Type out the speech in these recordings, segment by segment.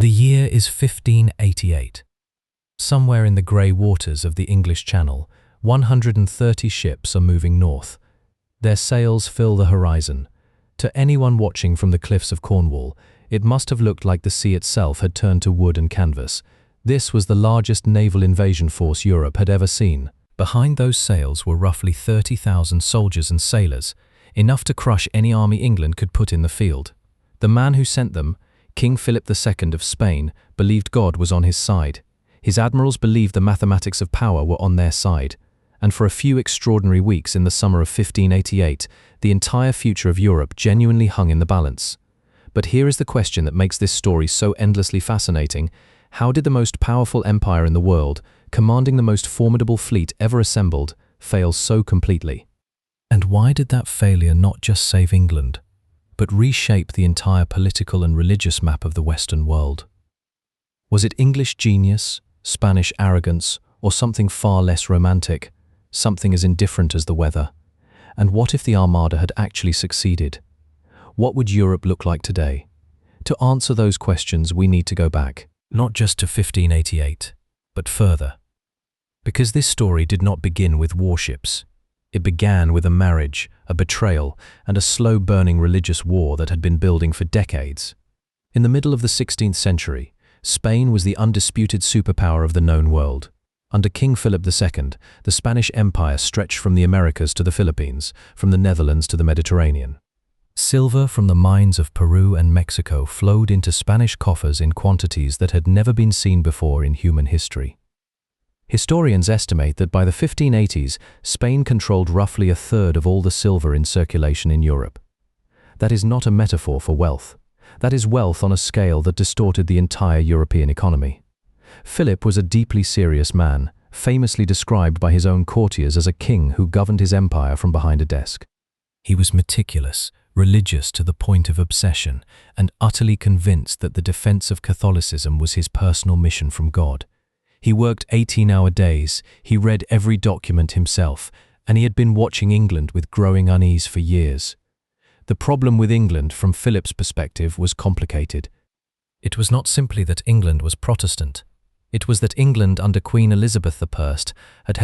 The year is 1588. Somewhere in the grey waters of the English Channel, 130 ships are moving north. Their sails fill the horizon. To anyone watching from the cliffs of Cornwall, it must have looked like the sea itself had turned to wood and canvas. This was the largest naval invasion force Europe had ever seen. Behind those sails were roughly 30,000 soldiers and sailors, enough to crush any army England could put in the field. The man who sent them, King Philip II of Spain, believed God was on his side. His admirals believed the mathematics of power were on their side. And for a few extraordinary weeks in the summer of 1588, the entire future of Europe genuinely hung in the balance. But here is the question that makes this story so endlessly fascinating. How did the most powerful empire in the world, commanding the most formidable fleet ever assembled, fail so completely? And why did that failure not just save England, but reshape the entire political and religious map of the Western world? Was it English genius, Spanish arrogance, or something far less romantic, something as indifferent as the weather? And what if the Armada had actually succeeded? What would Europe look like today? To answer those questions, we need to go back, not just to 1588, but further. Because this story did not begin with warships. It began with a marriage, a betrayal, and a slow-burning religious war that had been building for decades. In the middle of the 16th century, Spain was the undisputed superpower of the known world. Under King Philip II, the Spanish Empire stretched from the Americas to the Philippines, from the Netherlands to the Mediterranean. Silver from the mines of Peru and Mexico flowed into Spanish coffers in quantities that had never been seen before in human history. Historians estimate that by the 1580s, Spain controlled roughly a third of all the silver in circulation in Europe. That is not a metaphor for wealth. That is wealth on a scale that distorted the entire European economy. Philip was a deeply serious man, famously described by his own courtiers as a king who governed his empire from behind a desk. He was meticulous, religious to the point of obsession, and utterly convinced that the defense of Catholicism was his personal mission from God. He worked 18-hour days, he read every document himself, and he had been watching England with growing unease for years. The problem with England, from Philip's perspective, was complicated. It was not simply that England was Protestant. It was that England under Queen Elizabeth I had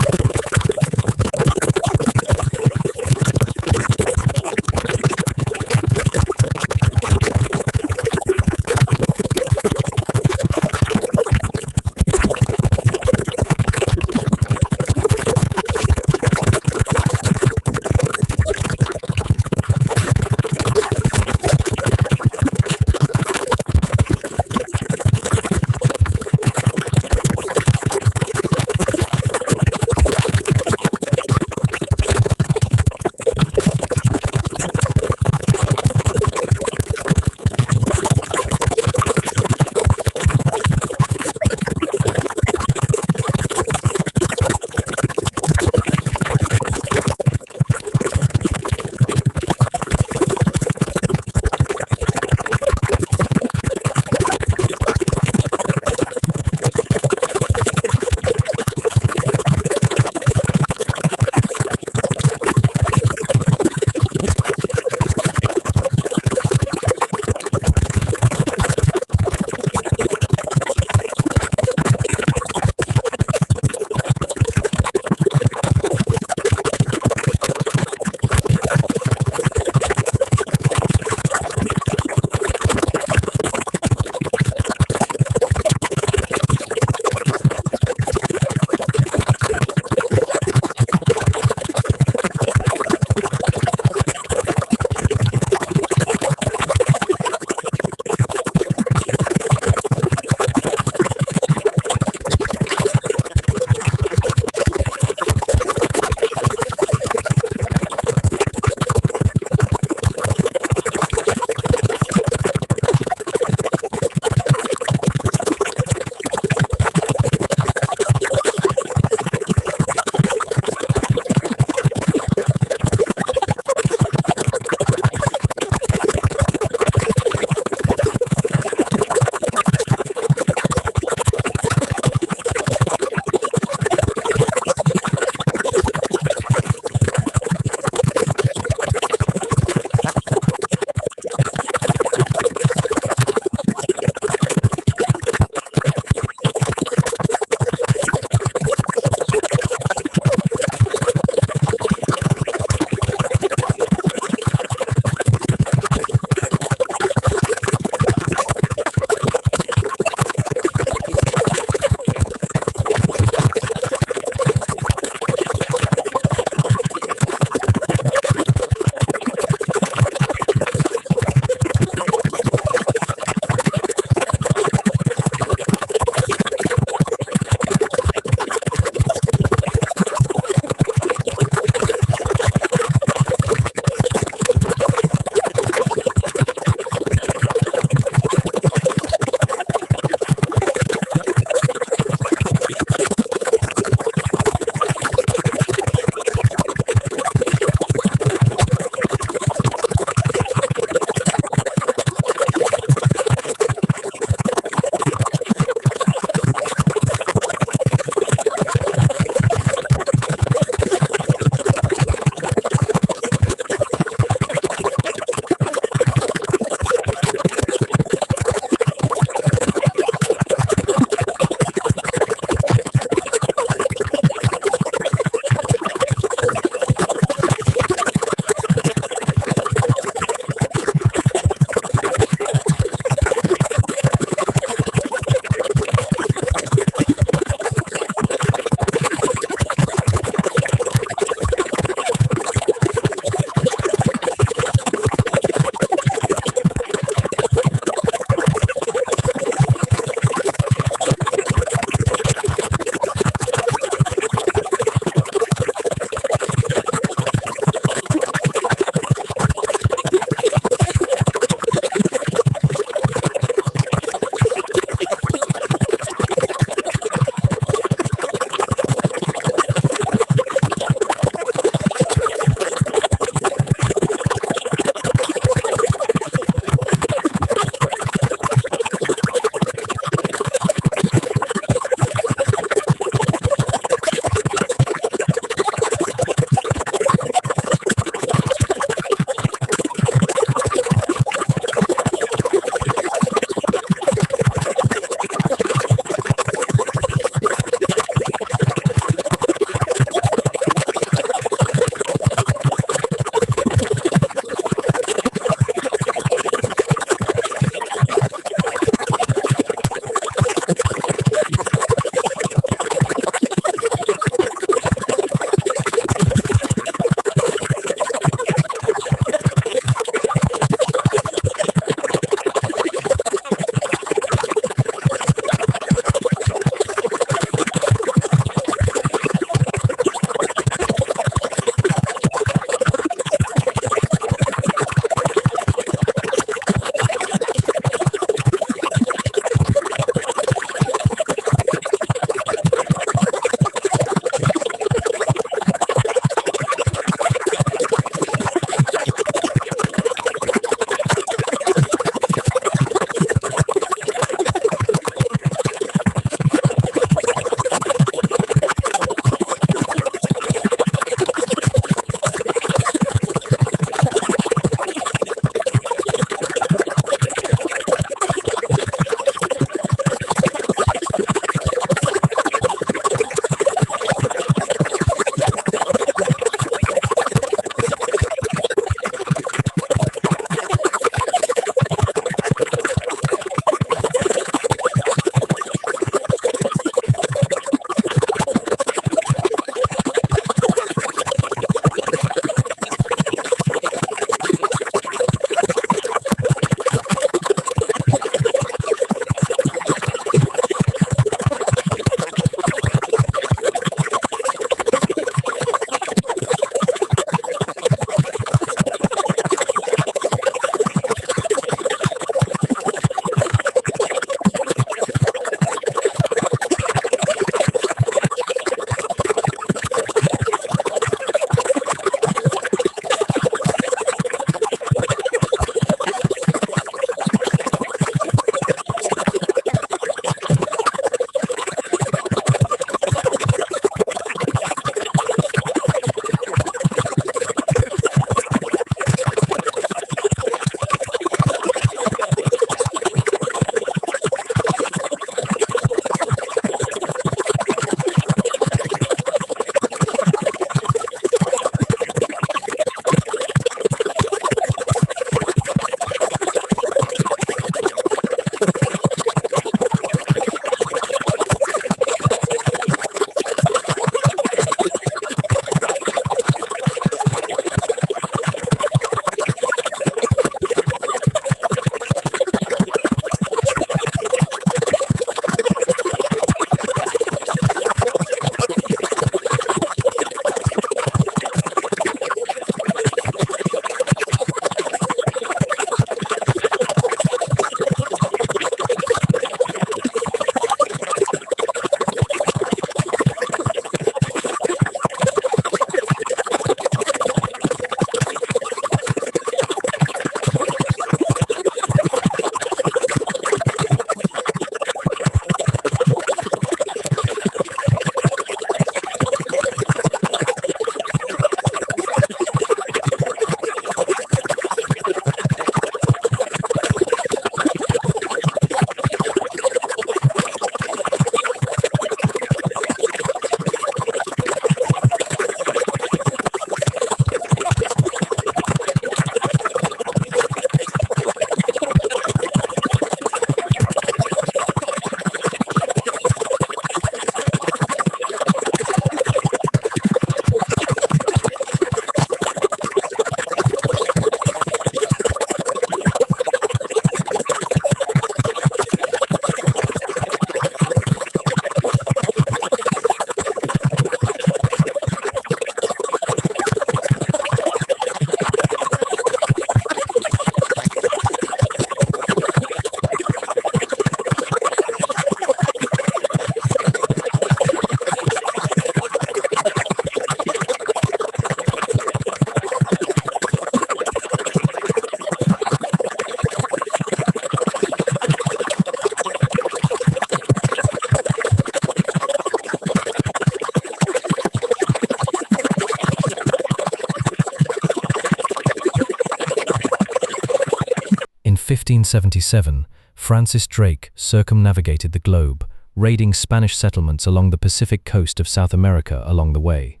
1577, Francis Drake circumnavigated the globe, raiding Spanish settlements along the Pacific coast of South America along the way.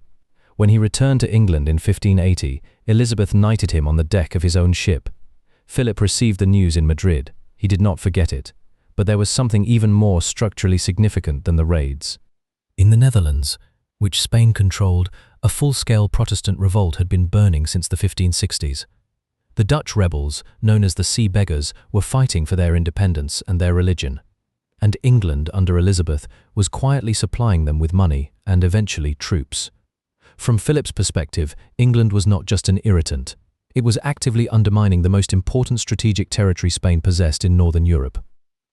When he returned to England in 1580, Elizabeth knighted him on the deck of his own ship. Philip received the news in Madrid. He did not forget it, but there was something even more structurally significant than the raids. In the Netherlands, which Spain controlled, a full-scale Protestant revolt had been burning since the 1560s. The Dutch rebels, known as the Sea Beggars, were fighting for their independence and their religion. And England, under Elizabeth, was quietly supplying them with money and eventually troops. From Philip's perspective, England was not just an irritant. It was actively undermining the most important strategic territory Spain possessed in northern Europe.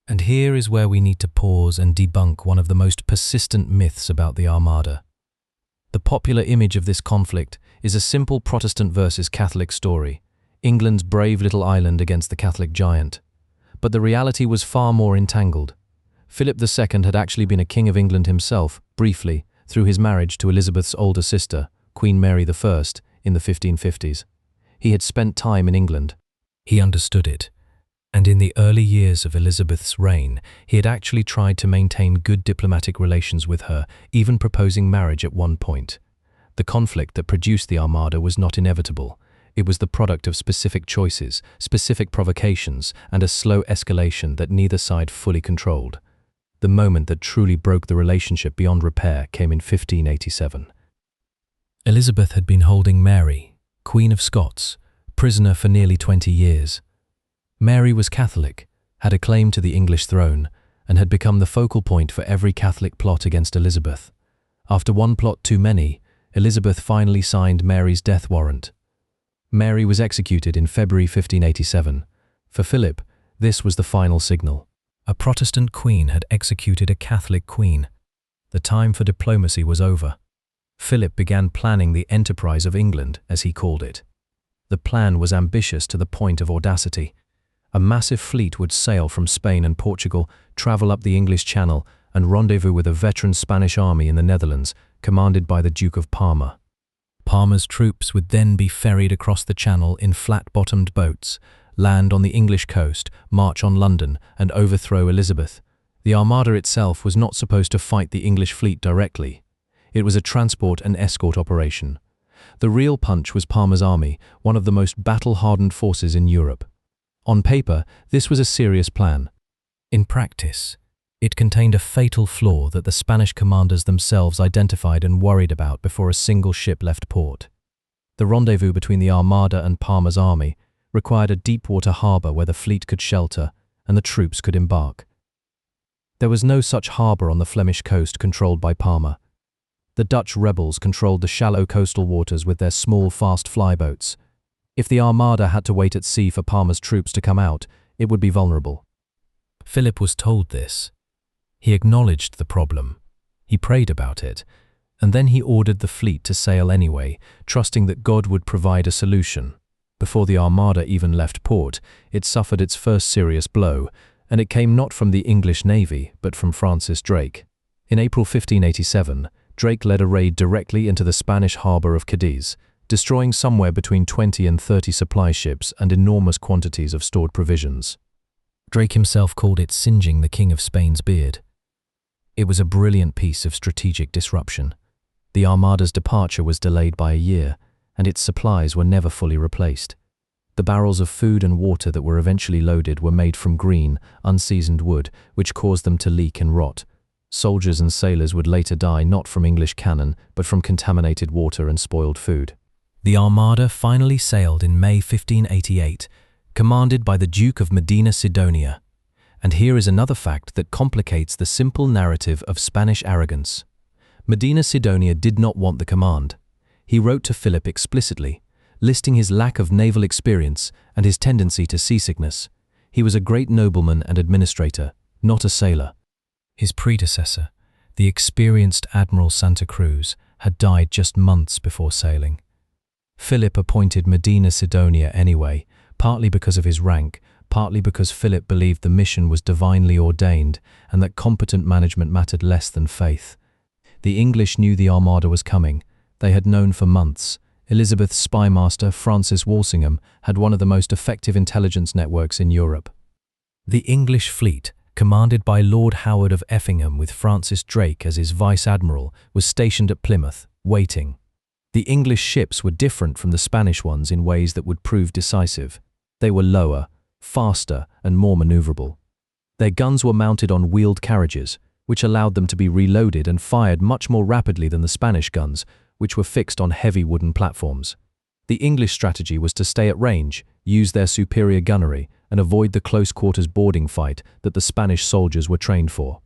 And here is where we need to pause and debunk one of the most persistent myths about the Armada. The popular image of this conflict is a simple Protestant versus Catholic story, England's brave little island against the Catholic giant. But the reality was far more entangled. Philip II had actually been a king of England himself, briefly, through his marriage to Elizabeth's older sister, Queen Mary I, in the 1550s. He had spent time in England. He understood it. And in the early years of Elizabeth's reign, he had actually tried to maintain good diplomatic relations with her, even proposing marriage at one point. The conflict that produced the Armada was not inevitable. It was the product of specific choices, specific provocations, and a slow escalation that neither side fully controlled. The moment that truly broke the relationship beyond repair came in 1587. Elizabeth had been holding Mary, Queen of Scots, prisoner for nearly 20 years. Mary was Catholic, had a claim to the English throne, and had become the focal point for every Catholic plot against Elizabeth. After one plot too many, Elizabeth finally signed Mary's death warrant. Mary was executed in February 1587. For Philip, this was the final signal. A Protestant queen had executed a Catholic queen. The time for diplomacy was over. Philip began planning the enterprise of England, as he called it. The plan was ambitious to the point of audacity. A massive fleet would sail from Spain and Portugal, travel up the English Channel, and rendezvous with a veteran Spanish army in the Netherlands, commanded by the Duke of Parma. Parma's troops would then be ferried across the Channel in flat-bottomed boats, land on the English coast, march on London, and overthrow Elizabeth. The Armada itself was not supposed to fight the English fleet directly. It was a transport and escort operation. The real punch was Parma's army, one of the most battle-hardened forces in Europe. On paper, this was a serious plan. In practice, it contained a fatal flaw that the Spanish commanders themselves identified and worried about before a single ship left port. The rendezvous between the Armada and Parma's army required a deep-water harbour where the fleet could shelter and the troops could embark. There was no such harbour on the Flemish coast controlled by Parma. The Dutch rebels controlled the shallow coastal waters with their small, fast flyboats. If the Armada had to wait at sea for Parma's troops to come out, it would be vulnerable. Philip was told this. He acknowledged the problem. He prayed about it, and then he ordered the fleet to sail anyway, trusting that God would provide a solution. Before the Armada even left port, it suffered its first serious blow, and it came not from the English Navy, but from Francis Drake. In April 1587, Drake led a raid directly into the Spanish harbour of Cadiz, destroying somewhere between 20 and 30 supply ships and enormous quantities of stored provisions. Drake himself called it singeing the King of Spain's beard. It was a brilliant piece of strategic disruption. The Armada's departure was delayed by a year, and its supplies were never fully replaced. The barrels of food and water that were eventually loaded were made from green, unseasoned wood, which caused them to leak and rot. Soldiers and sailors would later die not from English cannon, but from contaminated water and spoiled food. The Armada finally sailed in May 1588, commanded by the Duke of Medina Sidonia. And here is another fact that complicates the simple narrative of Spanish arrogance. Medina Sidonia did not want the command. He wrote to Philip explicitly, listing his lack of naval experience and his tendency to seasickness. He was a great nobleman and administrator, not a sailor. His predecessor, the experienced Admiral Santa Cruz, had died just months before sailing. Philip appointed Medina Sidonia anyway, partly because of his rank, partly because Philip believed the mission was divinely ordained and that competent management mattered less than faith. The English knew the Armada was coming. They had known for months. Elizabeth's spy master, Francis Walsingham, had one of the most effective intelligence networks in Europe. The English fleet, commanded by Lord Howard of Effingham with Francis Drake as his vice-admiral, was stationed at Plymouth, waiting. The English ships were different from the Spanish ones in ways that would prove decisive. They were lower, faster, and more maneuverable. Their guns were mounted on wheeled carriages, which allowed them to be reloaded and fired much more rapidly than the Spanish guns, which were fixed on heavy wooden platforms. The English strategy was to stay at range, use their superior gunnery, and avoid the close-quarters boarding fight that the Spanish soldiers were trained for.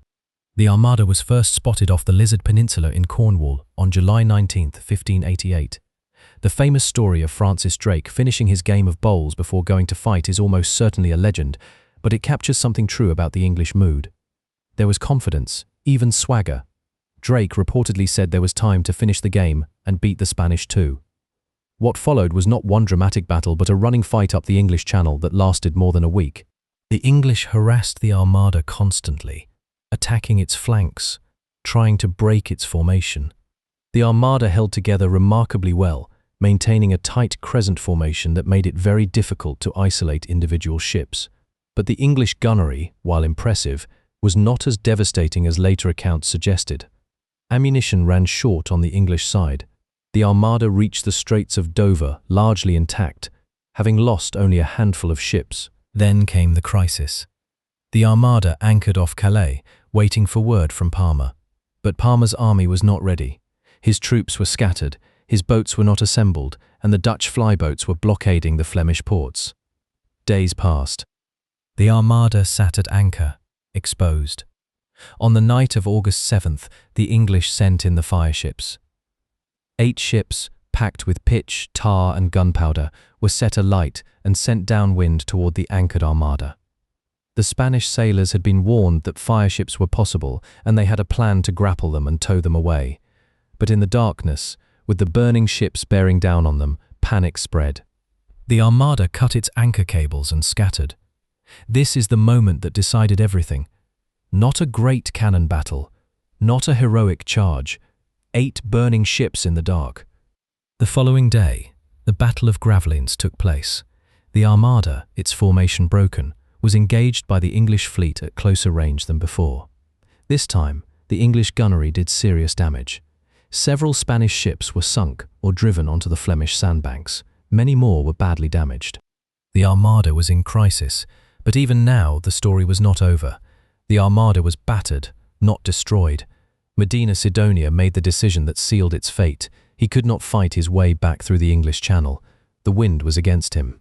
The Armada was first spotted off the Lizard Peninsula in Cornwall on July 19, 1588. The famous story of Francis Drake finishing his game of bowls before going to fight is almost certainly a legend, but it captures something true about the English mood. There was confidence, even swagger. Drake reportedly said there was time to finish the game and beat the Spanish too. What followed was not one dramatic battle but a running fight up the English Channel that lasted more than a week. The English harassed the Armada constantly, attacking its flanks, trying to break its formation. The Armada held together remarkably well, maintaining a tight crescent formation that made it very difficult to isolate individual ships. But the English gunnery, while impressive, was not as devastating as later accounts suggested. Ammunition ran short on the English side. The Armada reached the Straits of Dover largely intact, having lost only a handful of ships. Then came the crisis. The Armada anchored off Calais, waiting for word from Parma. But Parma's army was not ready. His troops were scattered, his boats were not assembled, and the Dutch flyboats were blockading the Flemish ports. Days passed. The Armada sat at anchor, exposed. On the night of August 7th, the English sent in the fireships. 8 ships, packed with pitch, tar and gunpowder, were set alight and sent downwind toward the anchored Armada. The Spanish sailors had been warned that fireships were possible, and they had a plan to grapple them and tow them away. But in the darkness, with the burning ships bearing down on them, panic spread. The Armada cut its anchor cables and scattered. This is the moment that decided everything. Not a great cannon battle, not a heroic charge, 8 burning ships in the dark. The following day, the Battle of Gravelines took place. The Armada, its formation broken, was engaged by the English fleet at closer range than before. This time, the English gunnery did serious damage. Several Spanish ships were sunk or driven onto the Flemish sandbanks. Many more were badly damaged. The Armada was in crisis, but even now the story was not over. The Armada was battered, not destroyed. Medina Sidonia made the decision that sealed its fate. He could not fight his way back through the English Channel. The wind was against him.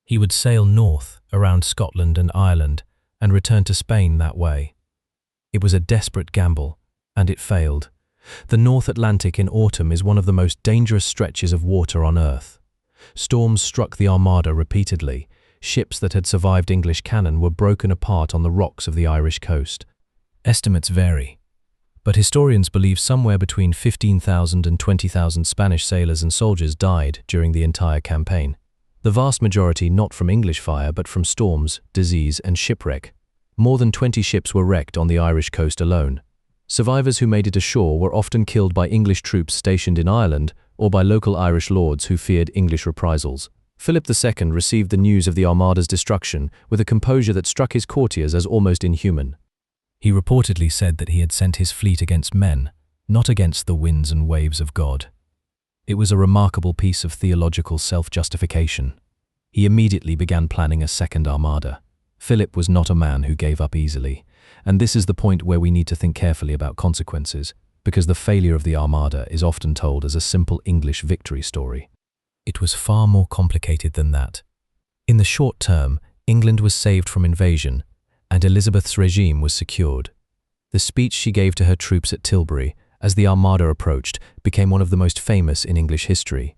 He would sail north, around Scotland and Ireland, and return to Spain that way. It was a desperate gamble, and it failed. The North Atlantic in autumn is one of the most dangerous stretches of water on Earth. Storms struck the Armada repeatedly. Ships that had survived English cannon were broken apart on the rocks of the Irish coast. Estimates vary, but historians believe somewhere between 15,000 and 20,000 Spanish sailors and soldiers died during the entire campaign. The vast majority not from English fire but from storms, disease and shipwreck. More than 20 ships were wrecked on the Irish coast alone. Survivors who made it ashore were often killed by English troops stationed in Ireland or by local Irish lords who feared English reprisals. Philip II received the news of the Armada's destruction with a composure that struck his courtiers as almost inhuman. He reportedly said that he had sent his fleet against men, not against the winds and waves of God. It was a remarkable piece of theological self-justification. He immediately began planning a second Armada. Philip was not a man who gave up easily, and this is the point where we need to think carefully about consequences, because the failure of the Armada is often told as a simple English victory story. It was far more complicated than that. In the short term, England was saved from invasion, and Elizabeth's regime was secured. The speech she gave to her troops at Tilbury, as the Armada approached, became one of the most famous in English history.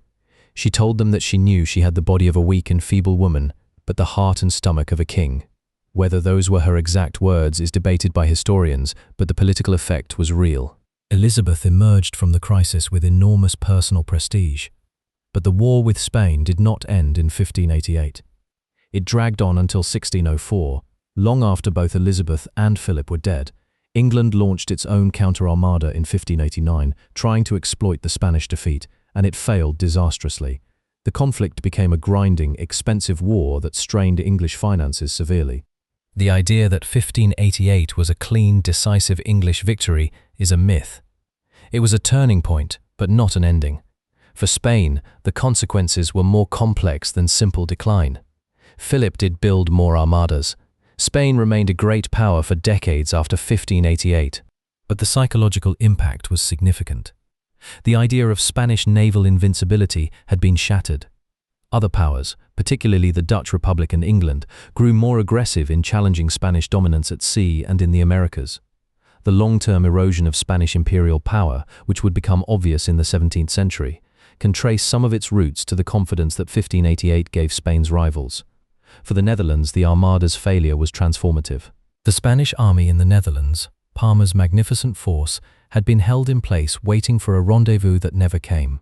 She told them that she knew she had the body of a weak and feeble woman, but the heart and stomach of a king. Whether those were her exact words is debated by historians, but the political effect was real. Elizabeth emerged from the crisis with enormous personal prestige. But the war with Spain did not end in 1588. It dragged on until 1604, long after both Elizabeth and Philip were dead. England launched its own counter-armada in 1589, trying to exploit the Spanish defeat, and it failed disastrously. The conflict became a grinding, expensive war that strained English finances severely. The idea that 1588 was a clean, decisive English victory is a myth. It was a turning point, but not an ending. For Spain, the consequences were more complex than simple decline. Philip did build more armadas. Spain remained a great power for decades after 1588, but the psychological impact was significant. The idea of Spanish naval invincibility had been shattered. Other powers, particularly the Dutch Republic and England, grew more aggressive in challenging Spanish dominance at sea and in the Americas. The long-term erosion of Spanish imperial power, which would become obvious in the 17th century, can trace some of its roots to the confidence that 1588 gave Spain's rivals. For the Netherlands, the Armada's failure was transformative. The Spanish army in the Netherlands, Parma's magnificent force, had been held in place waiting for a rendezvous that never came.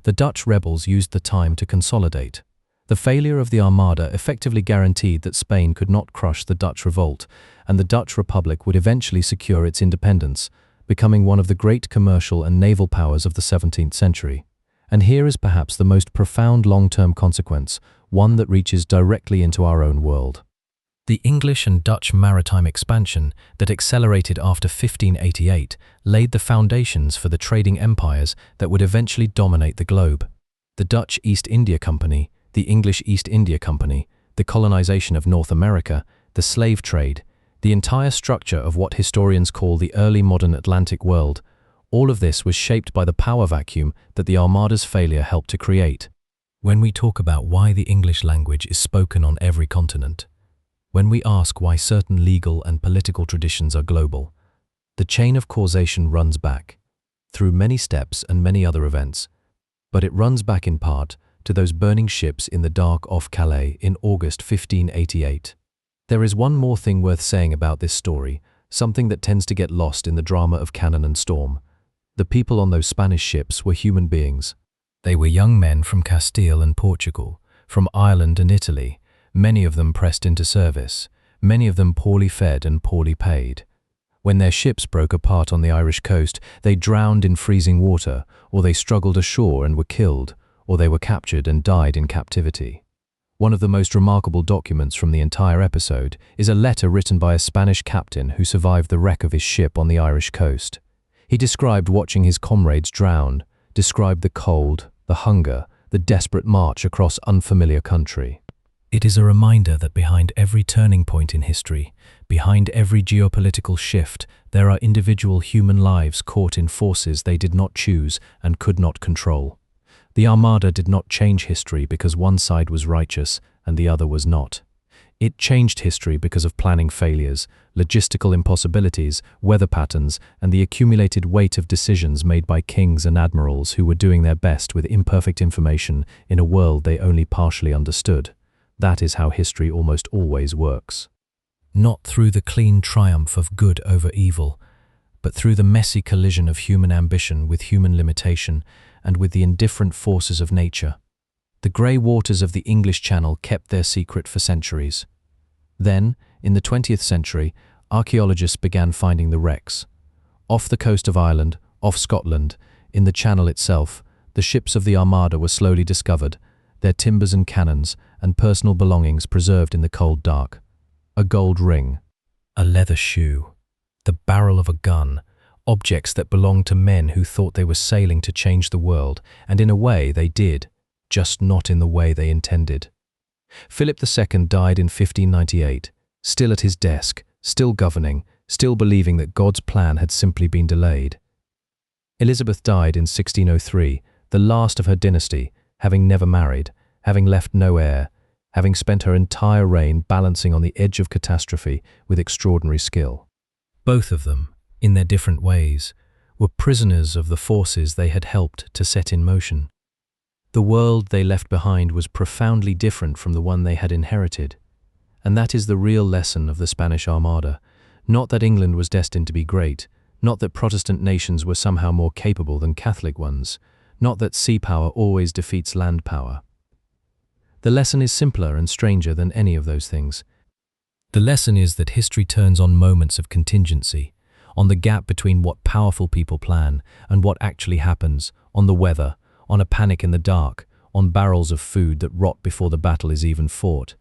The Dutch rebels used the time to consolidate. The failure of the Armada effectively guaranteed that Spain could not crush the Dutch revolt, and the Dutch Republic would eventually secure its independence, becoming one of the great commercial and naval powers of the 17th century. And here is perhaps the most profound long-term consequence, one that reaches directly into our own world. The English and Dutch maritime expansion that accelerated after 1588 laid the foundations for the trading empires that would eventually dominate the globe. The Dutch East India Company, the English East India Company, the colonization of North America, the slave trade, the entire structure of what historians call the early modern Atlantic world, all of this was shaped by the power vacuum that the Armada's failure helped to create. When we talk about why the English language is spoken on every continent, when we ask why certain legal and political traditions are global, the chain of causation runs back, through many steps and many other events, but it runs back in part to those burning ships in the dark off Calais in August 1588. There is one more thing worth saying about this story, something that tends to get lost in the drama of cannon and storm. The people on those Spanish ships were human beings. They were young men from Castile and Portugal, from Ireland and Italy, many of them pressed into service, many of them poorly fed and poorly paid. When their ships broke apart on the Irish coast, they drowned in freezing water, or they struggled ashore and were killed, or they were captured and died in captivity. One of the most remarkable documents from the entire episode is a letter written by a Spanish captain who survived the wreck of his ship on the Irish coast. He described watching his comrades drown, described the cold, the hunger, the desperate march across unfamiliar country. It is a reminder that behind every turning point in history, behind every geopolitical shift, there are individual human lives caught in forces they did not choose and could not control. The Armada did not change history because one side was righteous and the other was not. It changed history because of planning failures, logistical impossibilities, weather patterns, and the accumulated weight of decisions made by kings and admirals who were doing their best with imperfect information in a world they only partially understood. That is how history almost always works. Not through the clean triumph of good over evil, but through the messy collision of human ambition with human limitation and with the indifferent forces of nature. The grey waters of the English Channel kept their secret for centuries. Then, in the 20th century, archaeologists began finding the wrecks. Off the coast of Ireland, off Scotland, in the Channel itself, the ships of the Armada were slowly discovered, their timbers and cannons and personal belongings preserved in the cold dark. A gold ring, a leather shoe, the barrel of a gun, objects that belonged to men who thought they were sailing to change the world, and in a way they did, just not in the way they intended. Philip II died in 1598, still at his desk, still governing, still believing that God's plan had simply been delayed. Elizabeth died in 1603, the last of her dynasty, having never married, having left no heir, having spent her entire reign balancing on the edge of catastrophe with extraordinary skill. Both of them, in their different ways, were prisoners of the forces they had helped to set in motion. The world they left behind was profoundly different from the one they had inherited. And that is the real lesson of the Spanish Armada. Not that England was destined to be great, not that Protestant nations were somehow more capable than Catholic ones, not that sea power always defeats land power. The lesson is simpler and stranger than any of those things. The lesson is that history turns on moments of contingency, on the gap between what powerful people plan and what actually happens, on the weather, on a panic in the dark, on barrels of food that rot before the battle is even fought.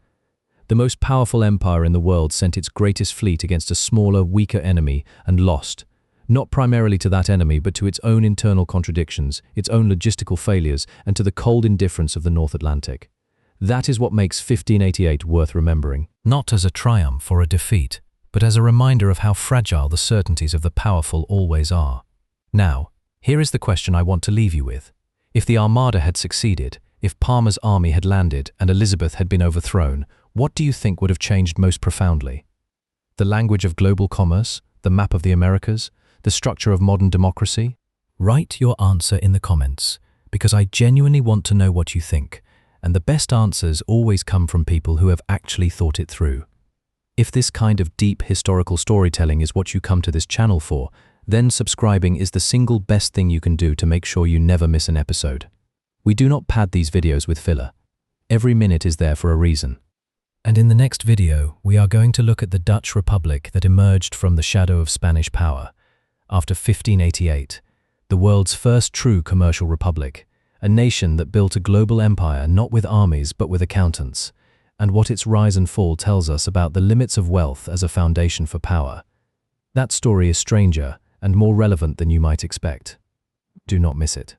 The most powerful empire in the world sent its greatest fleet against a smaller, weaker enemy and lost, not primarily to that enemy but to its own internal contradictions, its own logistical failures, and to the cold indifference of the North Atlantic. That is what makes 1588 worth remembering, not as a triumph or a defeat, but as a reminder of how fragile the certainties of the powerful always are. Now, here is the question I want to leave you with. If the Armada had succeeded, if Parma's army had landed and Elizabeth had been overthrown, what do you think would have changed most profoundly? The language of global commerce, the map of the Americas, the structure of modern democracy? Write your answer in the comments, because I genuinely want to know what you think, and the best answers always come from people who have actually thought it through. If this kind of deep historical storytelling is what you come to this channel for, then subscribing is the single best thing you can do to make sure you never miss an episode. We do not pad these videos with filler. Every minute is there for a reason. And in the next video, we are going to look at the Dutch Republic that emerged from the shadow of Spanish power. After 1588, the world's first true commercial republic, a nation that built a global empire not with armies but with accountants, and what its rise and fall tells us about the limits of wealth as a foundation for power. That story is stranger and more relevant than you might expect. Do not miss it.